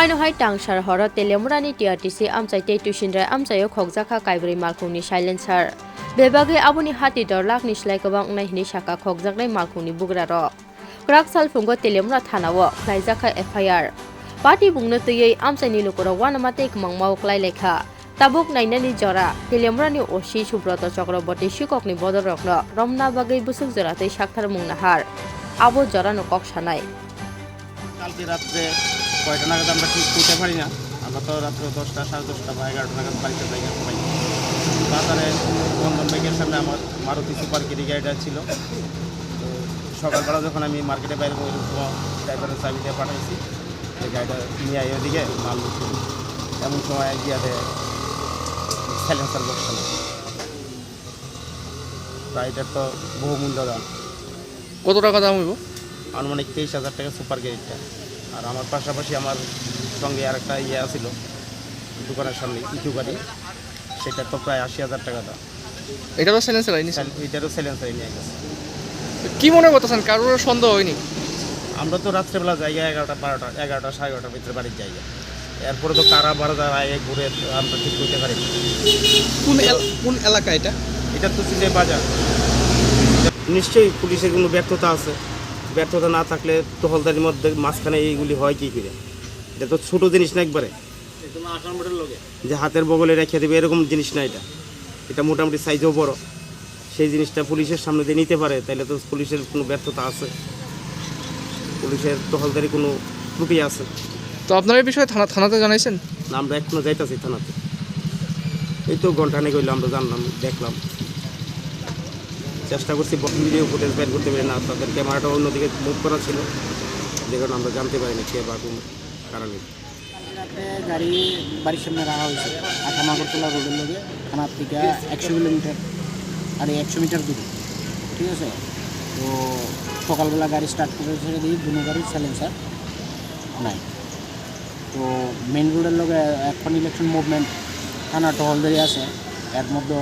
Haino hai tangsar horo Teliamurani TRTC amchai tei tuisinrai amchaio khokgwrwi khaibrwi malkhungni silencer. Bebage aboni hati dor lakni slai kobang ungnai hini saka khokjaknai malkhungni bugraro. Krak salphungo Teliamura thanao khlaijaka FIR. Party bungno tui amchaini lukoro wanamate kmangmao klai lekha. Tabuk nainani jora Teliamurani osi Subrata Chakraborty sikokni bodol rokno romna bagai busuk joratei sakthar mungnahar. Abo jorano kok sanai. কালকে রাত্রে কয়টা নাগাদ আমরা ঠিক করতে পারি না, আমরা তো রাত্রে 10টা 10:30 বা 11টা নাগাদ বাড়িতে যাই সবাই। বাজারে বন্ধন ব্যাংকের সামনে আমার মারুতি সুপার কিরি গাড়িটা ছিল। তো সকালবেলা যখন আমি মার্কেটে বাইরে ওই ড্রাইভারের চাবি দিয়ে পাঠাইছি, এই গাড়িটা নিয়ে আই ওদিকে মাল এমন সময় গিয়াতে সাইলেন্সার বক্স না, গাড়িটার তো বহুমূল্য দাম। কত টাকা দাম হইব? আনুমানিক 23,000 টাকা সুপার গাড়িটা। আর আমার পাশাপাশি আমার সঙ্গে আর একটা ছিল দোকানের সামনে ইটু গাড়ি, সেটা তো প্রায় 80,000 টাকা দাম। এটারও সাইলেন্সার হয়নি? এটারও সাইলেন্সার নিয়ে গেছে। কি মনে করতেছেন, কারোর সন্দেহ হয়নি? আমরা তো রাত্রেবেলা জায়গা 11টা 12টা 11টা 11:30 ভিতরে বাড়ির জায়গা, এরপরে তো কারা বারোটা আয়ে ঘুরে আমরা ঠিক করতে পারি। কোন এলাকা এটা? এটা তো চিনে বাজার। নিশ্চয়ই পুলিশের কোনো ব্যর্থতা আছে, ব্যর্থতা না থাকলে টহলদারির মধ্যে মাঝখানে এইগুলি হয় কী করে? এটা তো ছোটো জিনিস না একবারে যে হাতের বগলে রেখে দেবে এরকম জিনিস না, এটা এটা মোটামুটি সাইজও বড়। সেই জিনিসটা পুলিশের সামনে দিয়ে নিতে পারে, তাহলে তো পুলিশের কোনো ব্যর্থতা আছে, পুলিশের টহলদারি কোনো ত্রুটি আছে। তো আপনার এই বিষয়ে থানাতে জানাইছেন? না, আমরা এখনও যাইতেছি থানাতে। এই তো ঘন্টাখানেক হইলো আমরা জানলাম, দেখলাম, চেষ্টা করছি ভিডিও ফুটেজ বের করতে পারি না, তাদের ক্যামেরাটা অন্যদিকে মুভ করা ছিল, দেখুন আমরা জানতে পারিনি কে বা কোন কারণে। গাড়ি বাড়ির সামনে রাখা হয়েছে আঠামাগরতলা রোডের লগে, থানার থেকে 100 কিলোমিটার আর 100 মিটার দূরে, ঠিক আছে। তো সকালবেলা গাড়ি স্টার্ট করে ছেড়ে দিই, দুনো গাড়ির সাইলেন্সার নাই। তো মেন রোডের লগে এখন ইলেকশন মুভমেন্ট, থানা টহলদারি আছে, এর মধ্যে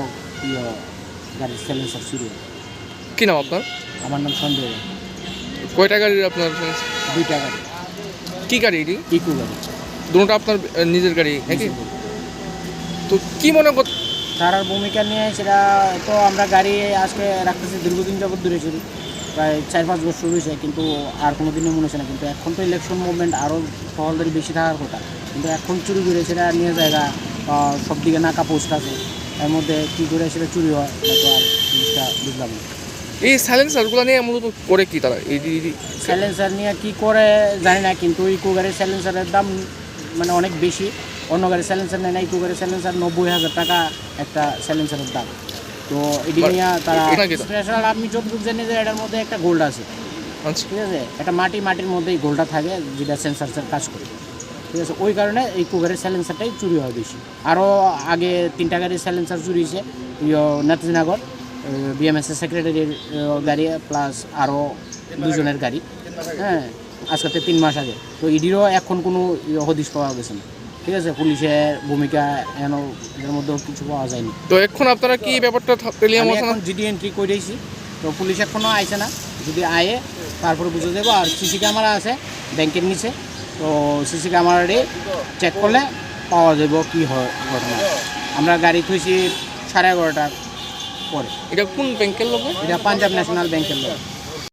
গাড়ির সাইলেন্সার শুরু। কি নাম আপনার? আমার নাম সঞ্জয়। কয়টা গাড়ির আপনার? 2টা গাড়ি। কি গাড়ি এটি? ইকো গাড়ি। দুটোটা আপনার নিজের গাড়ি নাকি? তো কি মনে কর তার ভূমিকা নিয়ে সেটা তো আমরা গাড়ি আজকে রাখতেছি দীর্ঘদিন যাবত দূরে চুরি, প্রায় 4-5 বছর হয়েছে, কিন্তু আর কোনো দিনও মনে হচ্ছে না। কিন্তু এখন তো ইলেকশন মুভমেন্ট, আরও টহলদারি বেশি থাকার কথা, কিন্তু এখন চুরি করে সেটা নিয়ে জায়গা সব দিকে নাকা পোস্ট আছে, এর মধ্যে কী করে সেটা চুরি হয় তো আর জিনিসটা বুঝলাম না। এই সাইলেন্সারগুলো নিয়ে মূলত করে কি তারা? এই সাইলেন্সার নিয়ে কী করে জানি না, কিন্তু ইকো গাড়ির সাইলেন্সারের দাম মানে অনেক বেশি, অন্য গাড়ির সাইলেন্সার নেয় না। ইকো গাড়ির সাইলেন্সার 90,000 টাকা একটা সাইলেন্সারের দাম। তো এটি নিয়ে তারা স্পেশাল, আমি যতটুকু জানি যে এটার মধ্যে একটা গোল্ড আছে, ঠিক আছে, এটা মাটির মধ্যেই গোল্ডটা থাকে যেটা সেন্সারসের কাজ করে, ঠিক আছে। ওই কারণে এই কুগারের সাইলেন্সারটাই চুরি হয় বেশি। আরও আগে 3টা গাড়ির সাইলেন্সার চুরি হয়েছে, নেতাজিনগর বিএমএসের সেক্রেটারির গাড়ি প্লাস আরও 2 জনের গাড়ি, হ্যাঁ, আজকে 3 মাস আগে। তো ইডিরও এখন কোনো হদিশ পাওয়া গেছে না, ঠিক আছে। পুলিশের ভূমিকা এর মধ্যেও কিছু পাওয়া যায়নি। তো এখন আপনারা কি ব্যাপারটা এখন জিডি এন্ট্রি করেছি, তো পুলিশ এখনও আইছে না, যদি আয়ে তারপরে বুঝে দেবো। আর সিসি ক্যামেরা আছে ব্যাংকের নিচে, তো সিসি ক্যামেরাটি চেক করলে পাওয়া যাব কী হয় ঘটনা। আমরা গাড়ি থুইছি 11:30টার পরে। এটা কোন ব্যাংকের লোক? এটা পাঞ্জাব ন্যাশনাল ব্যাংকের লোক।